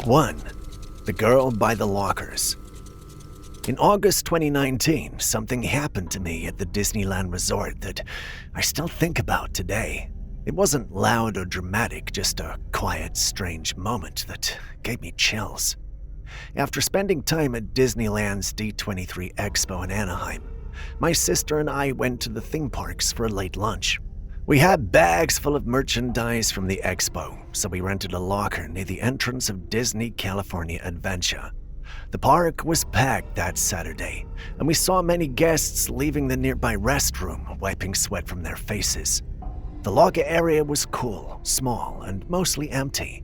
1. The Girl by the Lockers. In August 2019, something happened to me at the Disneyland resort that I still think about today. It wasn't loud or dramatic, just a quiet, strange moment that gave me chills. After spending time at Disneyland's D23 Expo in Anaheim, my sister and I went to the theme parks for a late lunch. We had bags full of merchandise from the expo, so we rented a locker near the entrance of Disney California Adventure. The park was packed that Saturday, and we saw many guests leaving the nearby restroom, wiping sweat from their faces. The locker area was cool, small, and mostly empty.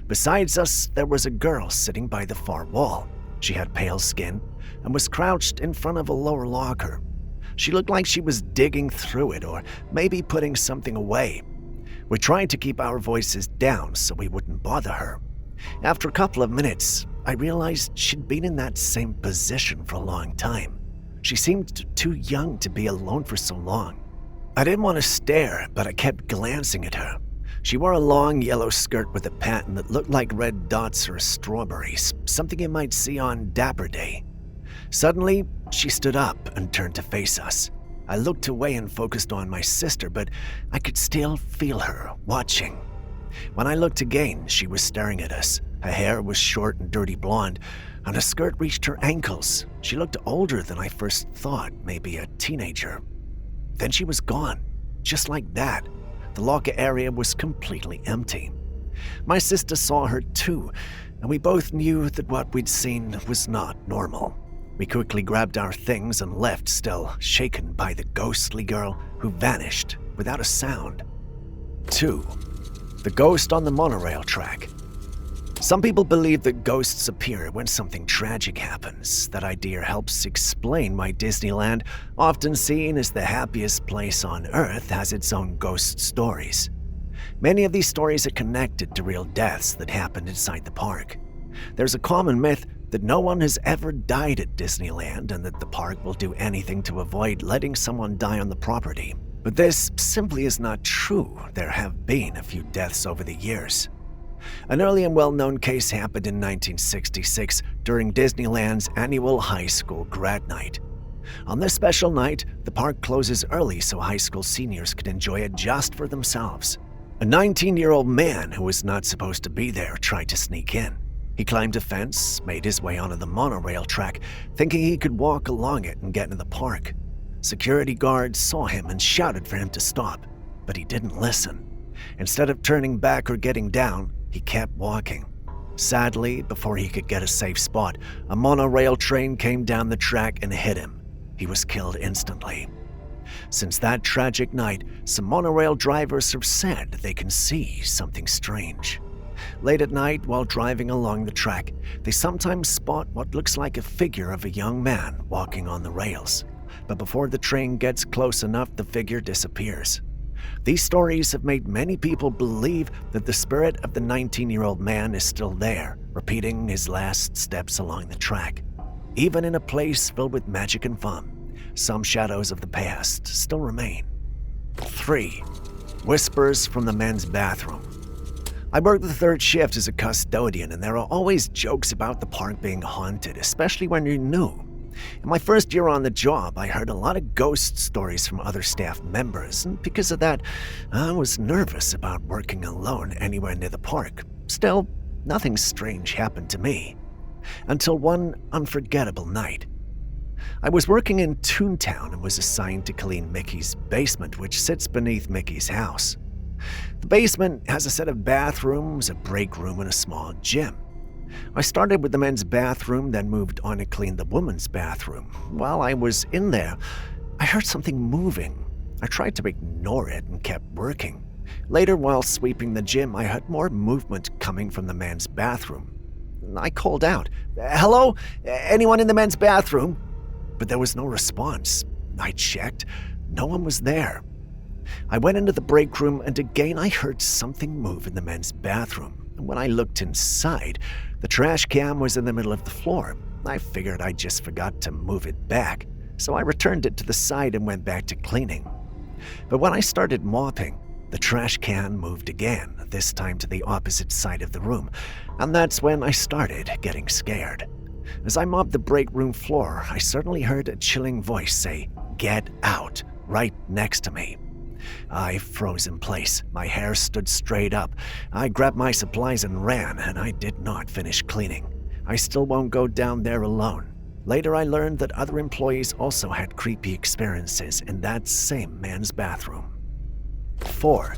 Besides us, there was a girl sitting by the far wall. She had pale skin and was crouched in front of a lower locker. She looked like she was digging through it or maybe putting something away. We tried to keep our voices down so we wouldn't bother her. After a couple of minutes, I realized she'd been in that same position for a long time. She seemed too young to be alone for so long. I didn't want to stare, but I kept glancing at her. She wore a long yellow skirt with a pattern that looked like red dots or strawberries, something you might see on Dapper Day. Suddenly, she stood up and turned to face us. I looked away and focused on my sister, but I could still feel her watching. When I looked again, she was staring at us. Her hair was short and dirty blonde, and her skirt reached her ankles. She looked older than I first thought, maybe a teenager. Then she was gone, just like that. The locker area was completely empty. My sister saw her too, and we both knew that what we'd seen was not normal. We quickly grabbed our things and left, still shaken by the ghostly girl who vanished without a sound. 2. The Ghost on the Monorail Track. Some people believe that ghosts appear when something tragic happens. That idea helps explain why Disneyland, often seen as the happiest place on Earth, has its own ghost stories. Many of these stories are connected to real deaths that happened inside the park. There's a common myth that no one has ever died at Disneyland and that the park will do anything to avoid letting someone die on the property. But this simply is not true. There have been a few deaths over the years. An early and well-known case happened in 1966 during Disneyland's annual high school grad night. On this special night, the park closes early so high school seniors could enjoy it just for themselves. A 19-year-old man who was not supposed to be there tried to sneak in. He climbed a fence, made his way onto the monorail track, thinking he could walk along it and get into the park. Security guards saw him and shouted for him to stop, but he didn't listen. Instead of turning back or getting down, he kept walking. Sadly, before he could get a safe spot, a monorail train came down the track and hit him. He was killed instantly. Since that tragic night, some monorail drivers have said they can see something strange. Late at night, while driving along the track, they sometimes spot what looks like a figure of a young man walking on the rails. But before the train gets close enough, the figure disappears. These stories have made many people believe that the spirit of the 19-year-old man is still there, repeating his last steps along the track. Even in a place filled with magic and fun, some shadows of the past still remain. 3. Whispers from the men's bathroom. I worked the third shift as a custodian, and there are always jokes about the park being haunted, especially when you're new. In my first year on the job, I heard a lot of ghost stories from other staff members, and because of that, I was nervous about working alone anywhere near the park. Still, nothing strange happened to me. Until one unforgettable night. I was working in Toontown and was assigned to clean Mickey's basement, which sits beneath Mickey's house. The basement has a set of bathrooms, a break room, and a small gym. I started with the men's bathroom, then moved on to clean the women's bathroom. While I was in there, I heard something moving. I tried to ignore it and kept working. Later, while sweeping the gym, I heard more movement coming from the men's bathroom. I called out, "Hello? Anyone in the men's bathroom?" But there was no response. I checked. No one was there. I went into the break room, and again I heard something move in the men's bathroom. And when I looked inside, the trash can was in the middle of the floor. I figured I just forgot to move it back, so I returned it to the side and went back to cleaning. But when I started mopping, The trash can moved again, this time to the opposite side of the room, and that's when I started getting scared. As I mopped the break room floor, I suddenly heard a chilling voice say, "Get out," right next to me. I froze in place. My hair stood straight up. I grabbed my supplies and ran, and I did not finish cleaning. I still won't go down there alone. Later, I learned that other employees also had creepy experiences in that same man's bathroom. 4.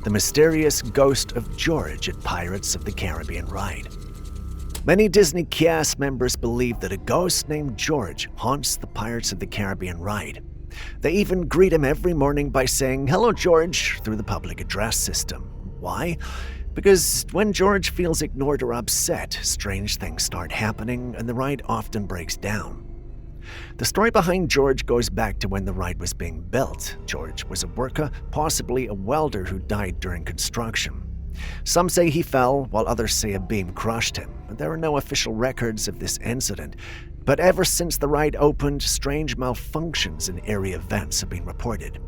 The mysterious ghost of George at Pirates of the Caribbean ride. Many Disney cast members believe that a ghost named George haunts the Pirates of the Caribbean ride. They even greet him every morning by saying, "Hello, George," through the public address system. Why? Because when George feels ignored or upset, strange things start happening and the ride often breaks down. The story behind George goes back to when the ride was being built. George was a worker, possibly a welder who died during construction. Some say he fell, while others say a beam crushed him. There are no official records of this incident, but ever since the ride opened, strange malfunctions and eerie events have been reported.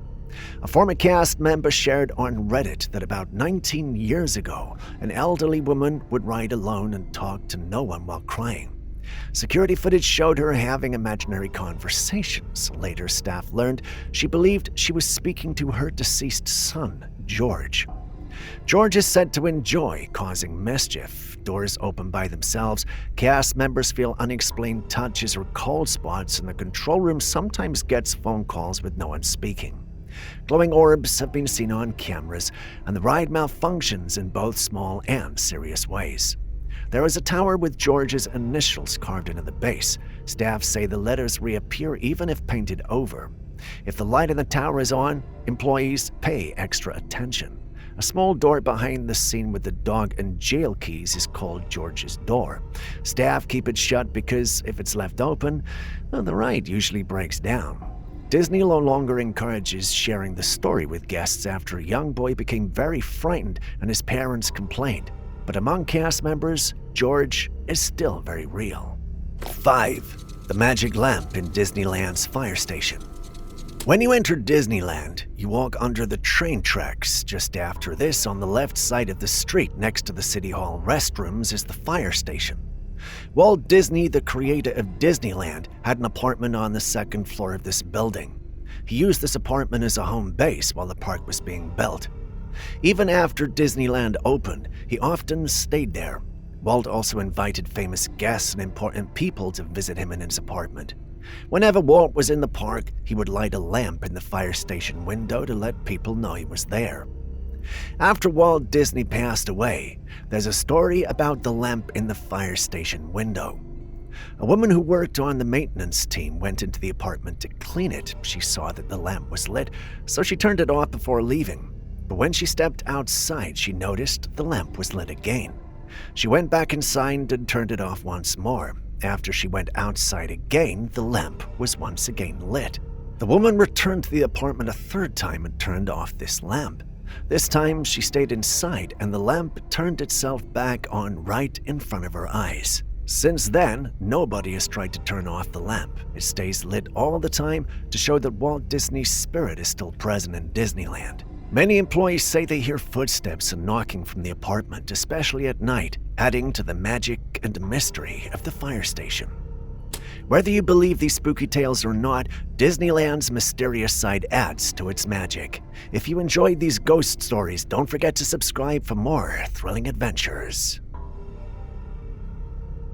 A former cast member shared on Reddit that about 19 years ago, an elderly woman would ride alone and talk to no one while crying. Security footage showed her having imaginary conversations. Later, staff learned she believed she was speaking to her deceased son, George. George is said to enjoy causing mischief. Doors open by themselves, cast members feel unexplained touches or cold spots, and the control room sometimes gets phone calls with no one speaking. Glowing orbs have been seen on cameras, and the ride malfunctions in both small and serious ways. There is a tower with George's initials carved into the base. Staff say the letters reappear even if painted over. If the light in the tower is on, employees pay extra attention. A small door behind the scene with the dog and jail keys is called George's door. Staff keep it shut because if it's left open, the ride usually breaks down. Disney no longer encourages sharing the story with guests after a young boy became very frightened and his parents complained. But among cast members, George is still very real. 5. The magic lamp in Disneyland's fire station. When you enter Disneyland, you walk under the train tracks. Just after this, on the left side of the street next to the City Hall restrooms, is the fire station. Walt Disney, the creator of Disneyland, had an apartment on the second floor of this building. He used this apartment as a home base while the park was being built. Even after Disneyland opened, he often stayed there. Walt also invited famous guests and important people to visit him in his apartment. Whenever Walt was in the park, he would light a lamp in the fire station window to let people know he was there. After Walt Disney passed away, there's a story about the lamp in the fire station window. A woman who worked on the maintenance team went into the apartment to clean it. She saw that the lamp was lit, so she turned it off before leaving. But when she stepped outside, she noticed the lamp was lit again. She went back inside and turned it off once more. After she went outside again, the lamp was once again lit. The woman returned to the apartment a third time and turned off this lamp. This time, she stayed inside and the lamp turned itself back on right in front of her eyes. Since then, nobody has tried to turn off the lamp. It stays lit all the time to show that Walt Disney's spirit is still present in Disneyland. Many employees say they hear footsteps and knocking from the apartment, especially at night, adding to the magic and mystery of the fire station. Whether you believe these spooky tales or not, Disneyland's mysterious side adds to its magic. If you enjoyed these ghost stories, don't forget to subscribe for more thrilling adventures.